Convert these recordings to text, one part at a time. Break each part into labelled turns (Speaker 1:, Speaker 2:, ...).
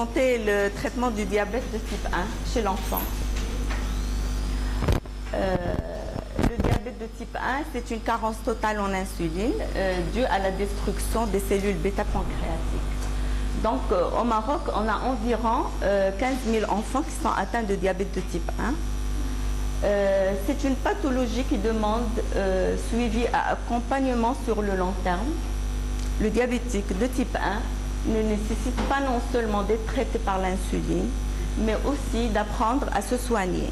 Speaker 1: présenter le traitement du diabète de type 1 chez l'enfant. Le diabète de type 1, c'est une carence totale en insuline due à la destruction des cellules bêta-pancréatiques. Donc, au Maroc, on a environ 15 000 enfants qui sont atteints de diabète de type 1. C'est une pathologie qui demande suivi et accompagnement sur le long terme. Le diabétique de type 1 ne nécessite pas non seulement d'être traité par l'insuline, mais aussi d'apprendre à se soigner.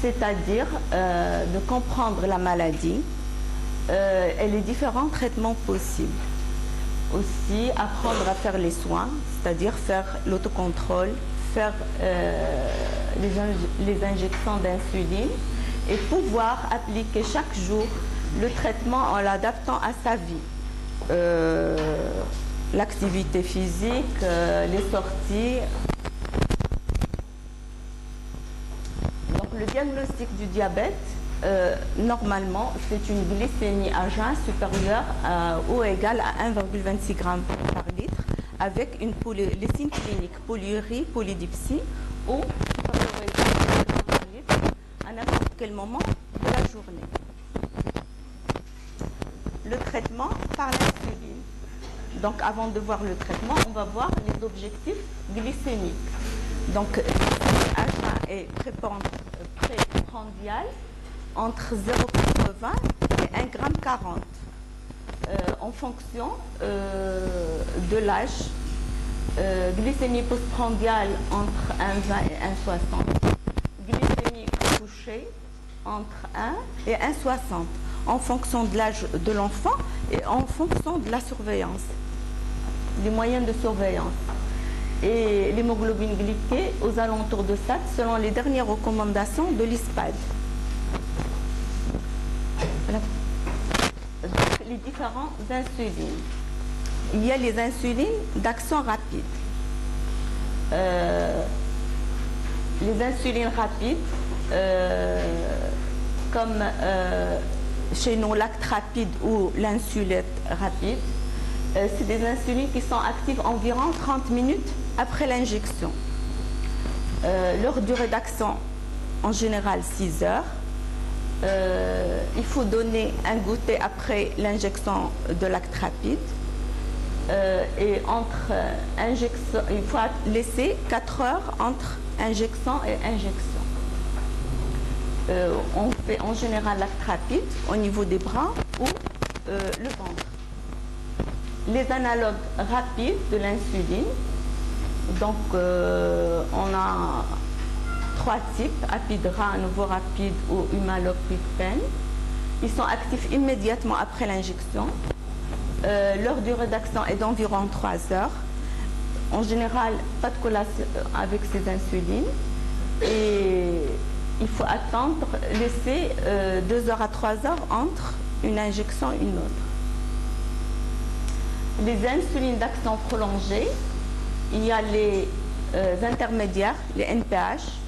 Speaker 1: C'est-à-dire de comprendre la maladie et les différents traitements possibles. Aussi apprendre à faire les soins, c'est-à-dire faire l'autocontrôle, faire les injections d'insuline et pouvoir appliquer chaque jour le traitement en l'adaptant à sa vie. L'activité physique, les sorties. Donc le diagnostic du diabète, normalement, c'est une glycémie à jeun supérieure ou égale à 1,26 g par litre avec les signes cliniques polyurie, polydipsie ou supérieure ou égale à 1 g par litre à n'importe quel moment de la journée. Le traitement par l'insuline. Donc avant de voir le traitement, on va voir les objectifs glycémiques. Donc à jeun est préprandial entre 0,80 et 1,40 g en fonction de l'âge. Glycémie postprandiale entre 1,20 et 1,60. Glycémie couchée entre 1 et 1,60 en fonction de l'âge de l'enfant et en fonction de la surveillance, les moyens de surveillance. Et l'hémoglobine glyquée aux alentours de 7 selon les dernières recommandations de l'ISPAD. Donc, les différents insulines. Il y a les insulines d'action rapide. Les insulines rapides, comme chez nous l'actrapide ou l'insulette rapide, c'est des insulines qui sont actives environ 30 minutes après l'injection. Leur durée d'action, en général 6 heures. Il faut donner un goûter après l'injection de l'actrapide. Et entre injection, il faut laisser 4 heures entre injection et injection. On fait en général l'actrapide au niveau des bras ou le ventre. Les analogues rapides de l'insuline, donc on a 3 types, Apidra, Novorapide ou Humalog Quick-Pen. Ils sont actifs immédiatement après l'injection. Leur durée d'action est d'environ 3 heures. En général, pas de collation avec ces insulines. Et il faut attendre, laisser 2 heures à 3 heures entre une injection et une autre. Les insulines d'action prolongée, il y a les intermédiaires, les NPH.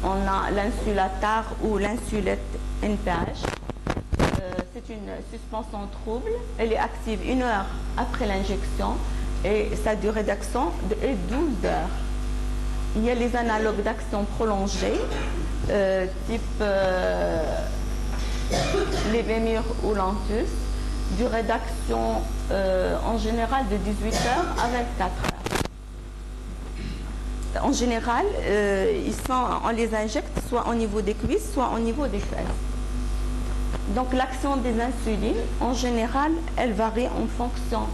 Speaker 1: On a l'insulatar ou l'insulette NPH. C'est une suspension trouble. Elle est active 1 heure après l'injection et sa durée d'action est 12 heures. Il y a les analogues d'action prolongée, type Levemir ou Lantus, durée d'action en général de 18 heures à 24 heures. En général, on les injecte soit au niveau des cuisses, soit au niveau des fesses. Donc l'action des insulines, en général, elle varie en fonction,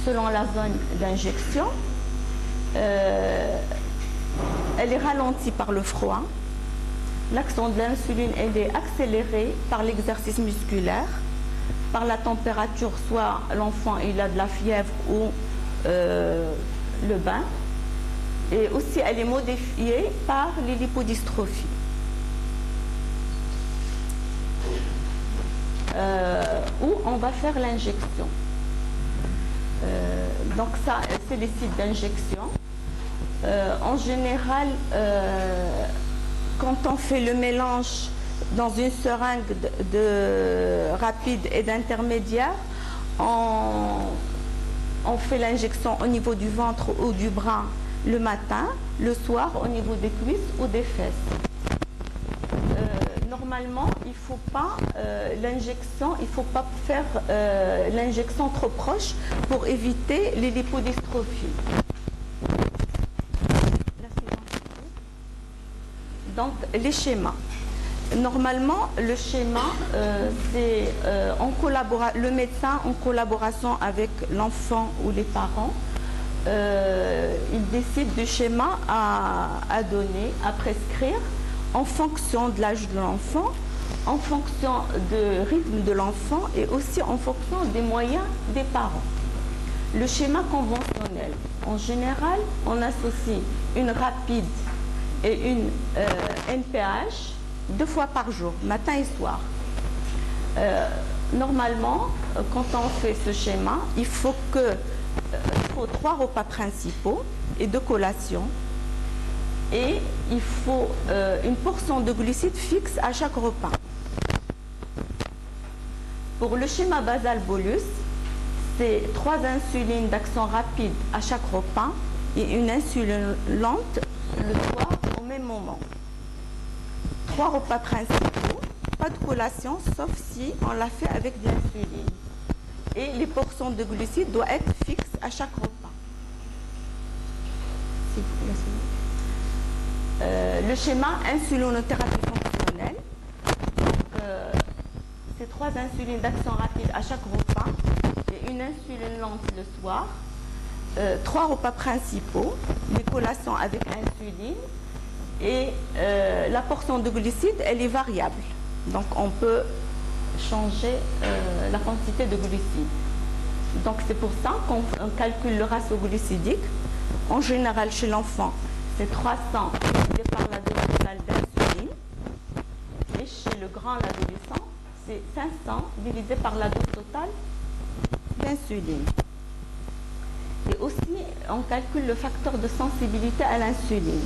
Speaker 1: selon la zone d'injection. Elle est ralentie par le froid. L'action de l'insuline, elle est accélérée par l'exercice musculaire, par la température, soit l'enfant il a de la fièvre ou le bain. Et aussi, elle est modifiée par les lipodystrophies. Où on va faire l'injection. Donc ça, c'est les sites d'injection. En général, quand on fait le mélange dans une seringue de rapide et d'intermédiaire, on on fait l'injection au niveau du ventre ou du bras le matin, le soir au niveau des cuisses ou des fesses. Normalement, il ne faut pas faire l'injection trop proche pour éviter les lipodystrophies. Donc, les schémas. Normalement, le schéma, c'est le médecin en collaboration avec l'enfant ou les parents. Il décide du schéma à donner, à prescrire en fonction de l'âge de l'enfant, en fonction du rythme de l'enfant et aussi en fonction des moyens des parents. Le schéma conventionnel, en général, on associe une rapide et une NPH 2 fois par jour, matin et soir. Normalement, quand on fait ce schéma, il faut 3 repas principaux et 2 collations. Et il faut une portion de glucides fixe à chaque repas. Pour le schéma basal-bolus, c'est 3 insulines d'action rapide à chaque repas et une insuline lente le soir au même moment. 3 repas principaux, pas de collation, sauf si on l'a fait avec de l'insuline. Et les portions de glucides doivent être fixes à chaque repas. Le schéma insulinothérapie fonctionnelle, c'est 3 insulines d'action rapide à chaque repas et une insuline lente le soir, 3 repas principaux, les collations avec insuline et la portion de glucides, elle est variable. Donc on peut changer la quantité de glucides. Donc c'est pour ça qu'on calcule le ratio glucidique. En général, chez l'enfant, c'est 300 divisé par la dose totale d'insuline. Et chez le grand, l'adolescent, c'est 500 divisé par la dose totale d'insuline. Et aussi, on calcule le facteur de sensibilité à l'insuline.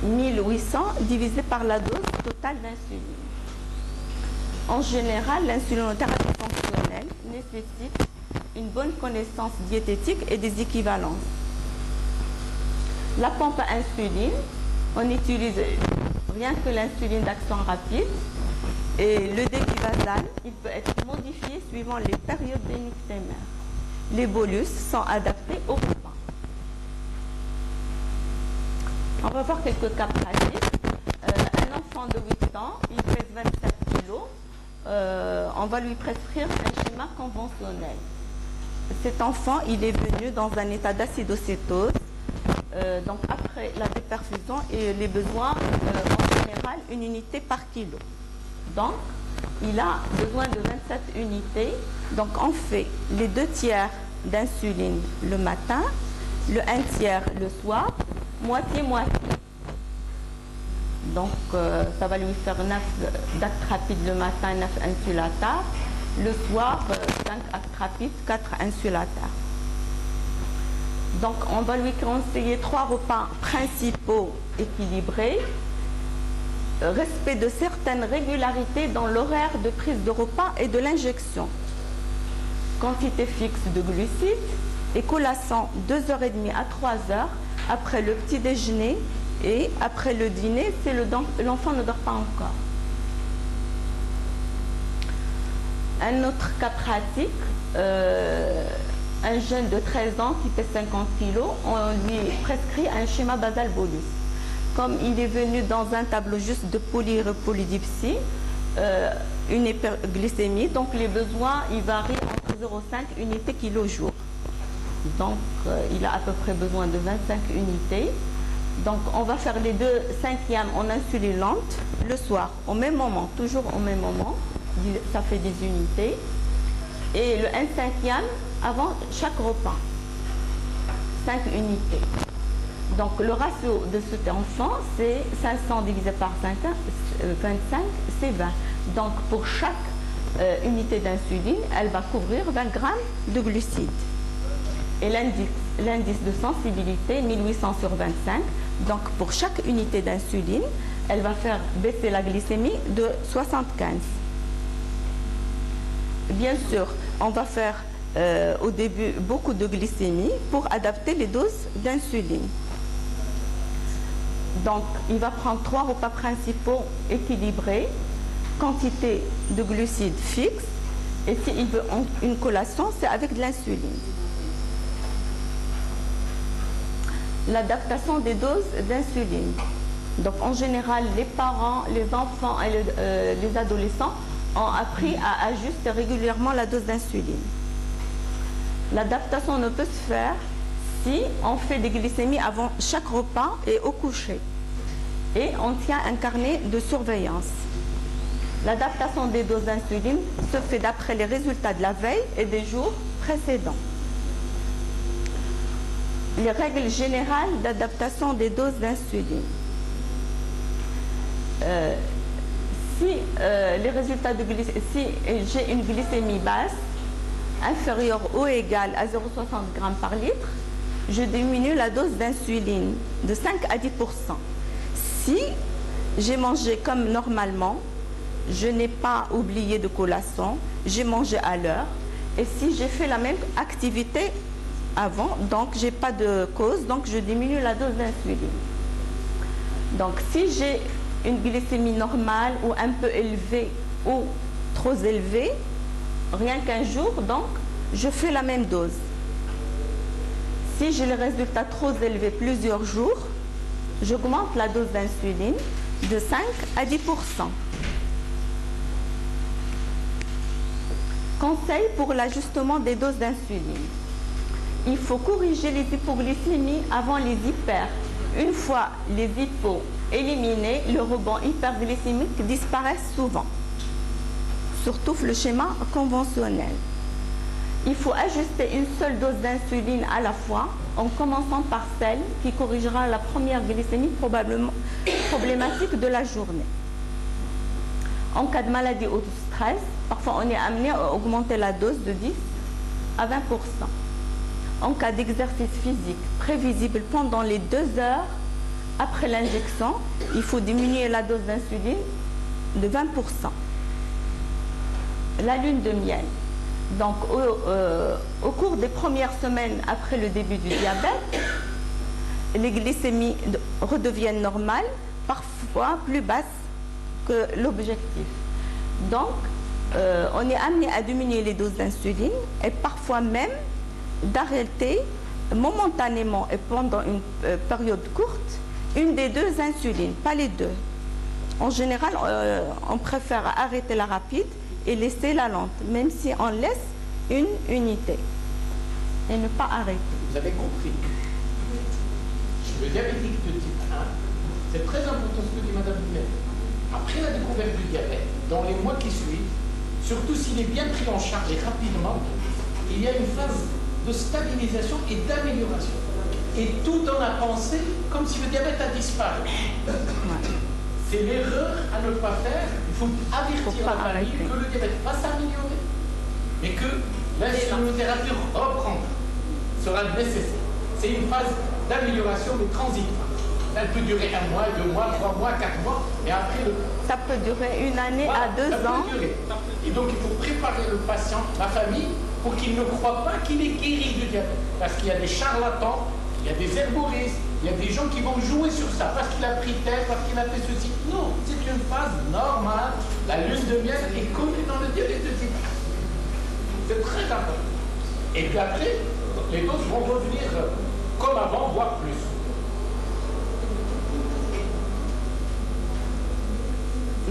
Speaker 1: 1800 divisé par la dose totale d'insuline. En général, l'insulinothérapie fonctionnelle nécessite une bonne connaissance diététique et des équivalences. La pompe à insuline, on utilise rien que l'insuline d'action rapide et le débit basal, il peut être modifié suivant les périodes d'énictémère. Les bolus sont adaptés au repas. On va voir quelques cas pratiques. Un enfant de 8 ans, il pèse 27 kg. On va lui prescrire un schéma conventionnel. Cet enfant, il est venu dans un état d'acidocétose. Donc après la déperfusion et les besoins, en général, 1 unité par kilo. Donc, il a besoin de 27 unités. Donc, on fait les 2 tiers d'insuline le matin, le 1 tiers le soir, moitié-moitié. Donc, ça va lui faire 9 actes rapides le matin, 9 insulateurs. Le soir, 5 actes rapides, 4 insulateurs. Donc, on va lui conseiller 3 repas principaux équilibrés, respect de certaines régularités dans l'horaire de prise de repas et de l'injection, quantité fixe de glucides et collation 2h30 à 3h après le petit déjeuner et après le dîner si l'enfant ne dort pas encore. Un autre cas pratique, un jeune de 13 ans qui pèse 50 kg, on lui prescrit un schéma basal-bolus. Comme il est venu dans un tableau juste de polyrepolydipsie, une hyperglycémie, donc les besoins ils varient entre 0,5 unités kilo-jour. Donc il a à peu près besoin de 25 unités. Donc on va faire les 2 cinquièmes en insuline lente le soir, au même moment, toujours au même moment, ça fait 10 unités. Et le 1 cinquième avant chaque repas, 5 unités. Donc le ratio de cet enfant, c'est 500 divisé par 25, c'est 20. Donc pour chaque unité d'insuline, elle va couvrir 20 grammes de glucides. Et l'indice de sensibilité, 1800 sur 25. Donc pour chaque unité d'insuline, elle va faire baisser la glycémie de 75. Bien sûr, on va faire au début beaucoup de glycémie pour adapter les doses d'insuline. Donc, il va prendre 3 repas principaux équilibrés, quantité de glucides fixe, et s'il veut une collation, c'est avec de l'insuline. L'adaptation des doses d'insuline. Donc, en général, les parents, les enfants et les adolescents ont appris à ajuster régulièrement la dose d'insuline. L'adaptation ne peut se faire si on fait des glycémies avant chaque repas et au coucher. Et on tient un carnet de surveillance. L'adaptation des doses d'insuline se fait d'après les résultats de la veille et des jours précédents. Les règles générales d'adaptation des doses d'insuline. Si j'ai une glycémie basse, inférieure ou égale à 0,60 g par litre, je diminue la dose d'insuline de 5 à 10%. Si j'ai mangé comme normalement, je n'ai pas oublié de collation, j'ai mangé à l'heure, et si j'ai fait la même activité avant, donc j'ai pas de cause, donc je diminue la dose d'insuline. Donc si j'ai une glycémie normale ou un peu élevée ou trop élevée, rien qu'un jour, donc je fais la même dose. Si j'ai le résultat trop élevé plusieurs jours, j'augmente la dose d'insuline de 5 à 10%. Conseil pour l'ajustement des doses d'insuline. Il faut corriger les hypoglycémies avant les hyper. Une fois les hypos éliminés, le rebond hyperglycémique disparaît souvent, surtout le schéma conventionnel. Il faut ajuster une seule dose d'insuline à la fois, en commençant par celle qui corrigera la première glycémie probablement problématique de la journée. En cas de maladie ou de stress, parfois on est amené à augmenter la dose de 10 à 20%. En cas d'exercice physique prévisible pendant les 2 heures après l'injection, il faut diminuer la dose d'insuline de 20%. La lune de miel. Donc, au cours des premières semaines après le début du diabète, les glycémies redeviennent normales, parfois plus basses que l'objectif. Donc, on est amené à diminuer les doses d'insuline et parfois même d'arrêter momentanément et pendant une période courte une des 2 insulines, pas les 2. En général, on préfère arrêter la rapide et laisser la lente, même si on laisse une unité et ne pas arrêter.
Speaker 2: Vous avez compris. Le diabétique de type 1, c'est très important ce que dit Madame Dumais. Après la découverte du diabète, dans les mois qui suivent, surtout s'il est bien pris en charge et rapidement, il y a une phase de stabilisation et d'amélioration. Et tout dans la pensée, comme si le diabète a disparu. C'est l'erreur à ne pas faire. Il faut avertir la famille que le diabète va s'améliorer, mais que l'insulinothérapie reprendra, sera nécessaire. C'est une phase d'amélioration, mais transitoire. Elle peut durer 1 mois, 2 mois, 3 mois, 4 mois, et après
Speaker 1: ça peut durer 1 année à 2 ans.
Speaker 2: Et donc il faut préparer le patient, la famille, pour qu'il ne croit pas qu'il est guéri du diabète. Parce qu'il y a des charlatans, il y a des herboristes, il y a des gens qui vont jouer sur ça, parce qu'il a pris tel, parce qu'il a fait ceci. Non, c'est une phase normale. La lune de miel est connue dans le diabète de type 1. C'est très important. Et puis après, les doses vont revenir comme avant, voire plus.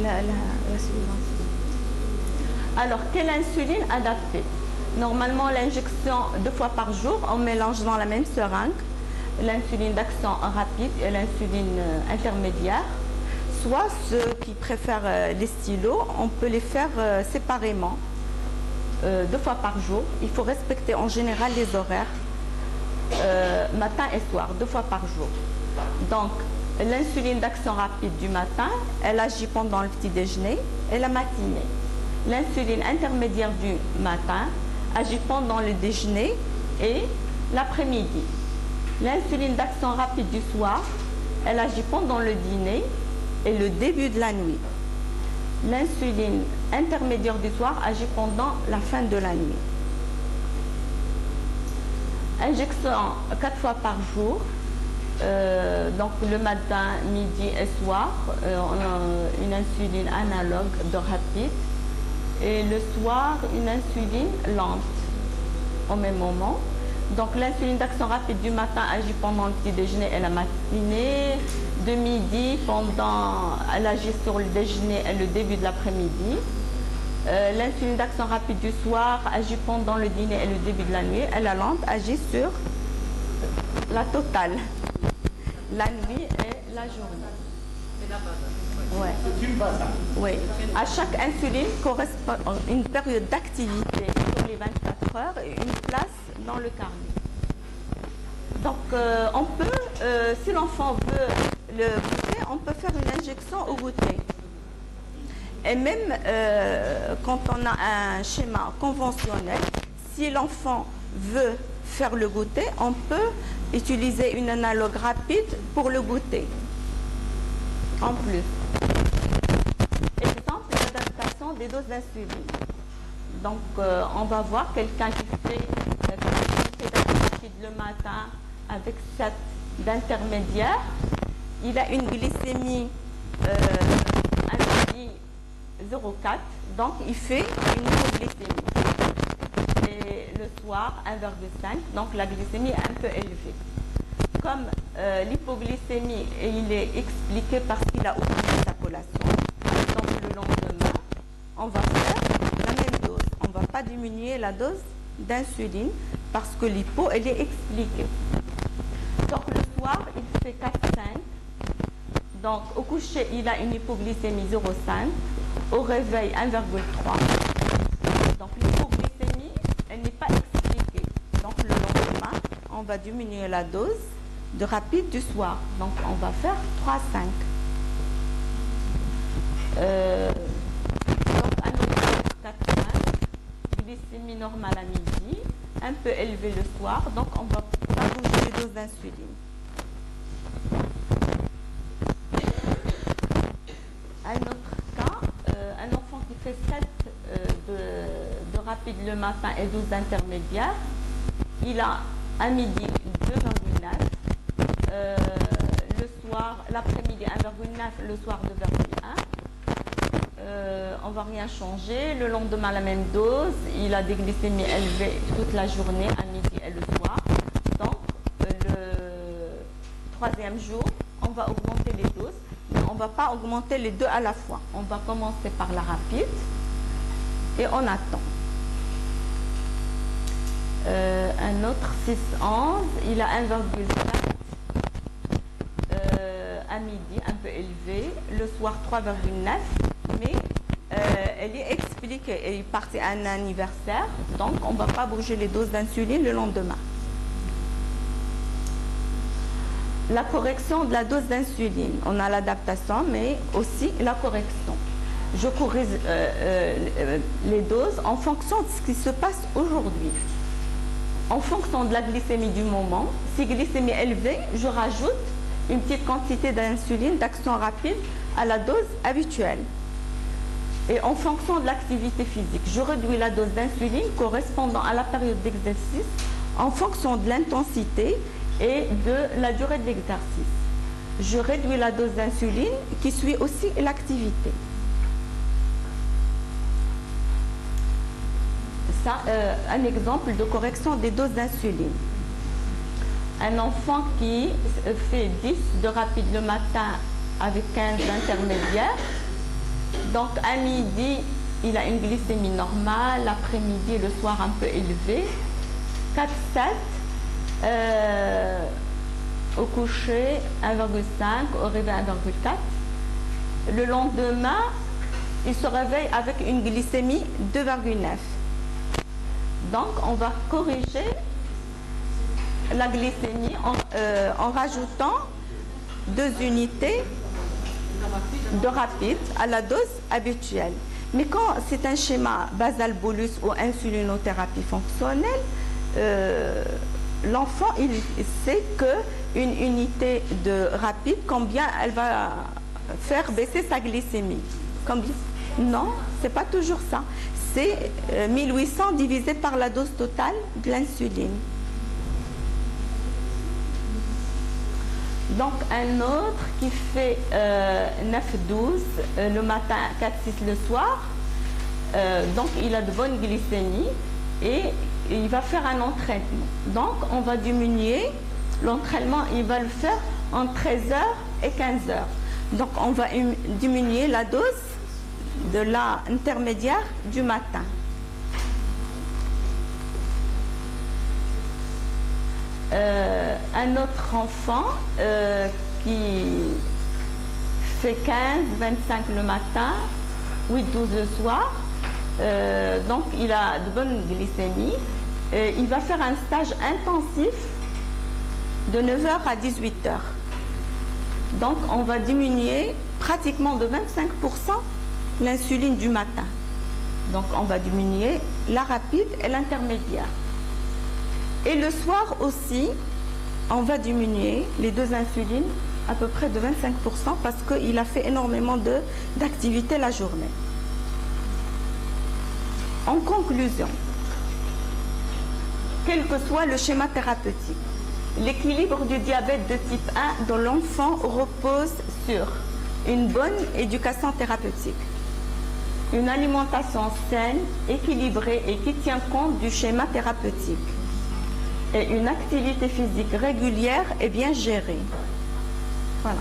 Speaker 1: La suivante. Alors, quelle insuline adaptée? Normalement, l'injection 2 fois par jour, on mélange dans la même seringue l'insuline d'action rapide et l'insuline intermédiaire. Soit ceux qui préfèrent les stylos, on peut les faire séparément, 2 fois par jour. Il faut respecter en général les horaires, matin et soir, 2 fois par jour. Donc, l'insuline d'action rapide du matin, elle agit pendant le petit déjeuner et la matinée. L'insuline intermédiaire du matin agit pendant le déjeuner et l'après-midi. L'insuline d'action rapide du soir, elle agit pendant le dîner et le début de la nuit. L'insuline intermédiaire du soir agit pendant la fin de la nuit. Injection 4 fois par jour. Donc le matin, midi et soir, on a une insuline analogue de rapide. Et le soir, une insuline lente au même moment. Donc l'insuline d'action rapide du matin agit pendant le petit déjeuner et la matinée. De midi, elle agit sur le déjeuner et le début de l'après-midi. L'insuline d'action rapide du soir agit pendant le dîner et le début de la nuit. Et la lente agit sur la totale, la nuit et la journée.
Speaker 3: C'est la base.
Speaker 1: Ouais.
Speaker 2: C'est une base.
Speaker 1: Oui. À chaque insuline correspond une période d'activité sur les 24 heures et une place dans le carnet. Donc, on peut, si l'enfant veut le goûter, on peut faire une injection au goûter. Et même quand on a un schéma conventionnel, si l'enfant veut faire le goûter, on peut utiliser une analogue rapide pour le goûter. En plus. Exemple, l'adaptation des doses d'insuline. Donc, on va voir quelqu'un qui fait rapide le matin avec 7 d'intermédiaire. Il a une glycémie à midi 0,4, donc il fait une hypoglycémie. Et le soir, 1,5, donc la glycémie est un peu élevée. Comme l'hypoglycémie, il est expliqué parce qu'il a oublié sa collation, donc le lendemain, on va faire la même dose. On ne va pas diminuer la dose d'insuline parce que l'hypo, elle est expliquée. Donc le soir, il fait 4,5. Donc au coucher, il a une hypoglycémie 0,5. Au réveil, 1,3. Donc l'hypoglycémie, elle n'est pas expliquée. Donc le lendemain, on va diminuer la dose de rapide du soir. Donc on va faire 3,5. Donc un autre 4,5. Glycémie normale à midi, un peu élevée le soir. Donc on va pas bouger les doses d'insuline. Un autre cas, un enfant qui fait 7 de rapide le matin et 12 d'intermédiaire, il a à midi 2,9, le soir, l'après-midi 1,9, le soir 2,1. On ne va rien changer. Le lendemain, la même dose. Il a des glycémies élevées toute la journée, à midi et le soir. Donc, le troisième jour, on va augmenter les doses. Mais on ne va pas augmenter les deux à la fois. On va commencer par la rapide et on attend. Un autre 6,11, il a 1,4 à midi, un peu élevé. Le soir, 3,9. Mais elle est expliquée. Elle est partie à un anniversaire. Donc, on ne va pas bouger les doses d'insuline le lendemain. La correction de la dose d'insuline. On a l'adaptation, mais aussi la correction. Je corrige les doses en fonction de ce qui se passe aujourd'hui. En fonction de la glycémie du moment, si glycémie élevée, je rajoute une petite quantité d'insuline d'action rapide à la dose habituelle. Et en fonction de l'activité physique, je réduis la dose d'insuline correspondant à la période d'exercice en fonction de l'intensité et de la durée de l'exercice. Je réduis la dose d'insuline qui suit aussi l'activité. Ça, un exemple de correction des doses d'insuline. Un enfant qui fait 10 de rapide le matin avec 15 d'intermédiaire. Donc à midi, il a une glycémie normale, l'après-midi, le soir un peu élevé. 4,7, au coucher 1,5, au réveil 1,4. Le lendemain, il se réveille avec une glycémie 2,9. Donc on va corriger la glycémie en rajoutant 2 unités de rapide à la dose habituelle. Mais quand c'est un schéma basal-bolus ou insulinothérapie fonctionnelle, l'enfant il sait qu'une unité de rapide, combien elle va faire baisser sa glycémie. Combien? Non, c'est pas toujours ça. C'est 1800 divisé par la dose totale de l'insuline. Donc un autre qui fait 9-12 le matin, 4-6 le soir. Donc il a de bonnes glycémies et il va faire un entraînement. Donc on va diminuer l'entraînement, il va le faire entre 13h et 15h. Donc on va diminuer la dose de l'intermédiaire du matin. Un autre enfant qui fait 15-25 le matin, 8-12 le soir, donc il a de bonnes glycémies. Il va faire un stage intensif de 9h à 18h. Donc on va diminuer pratiquement de 25% l'insuline du matin. Donc on va diminuer la rapide et l'intermédiaire. Et le soir aussi, on va diminuer les deux insulines à peu près de 25% parce qu'il a fait énormément d'activité la journée. En conclusion, quel que soit le schéma thérapeutique, l'équilibre du diabète de type 1 dans l'enfant repose sur une bonne éducation thérapeutique, une alimentation saine, équilibrée et qui tient compte du schéma thérapeutique, et une activité physique régulière et bien gérée. Voilà.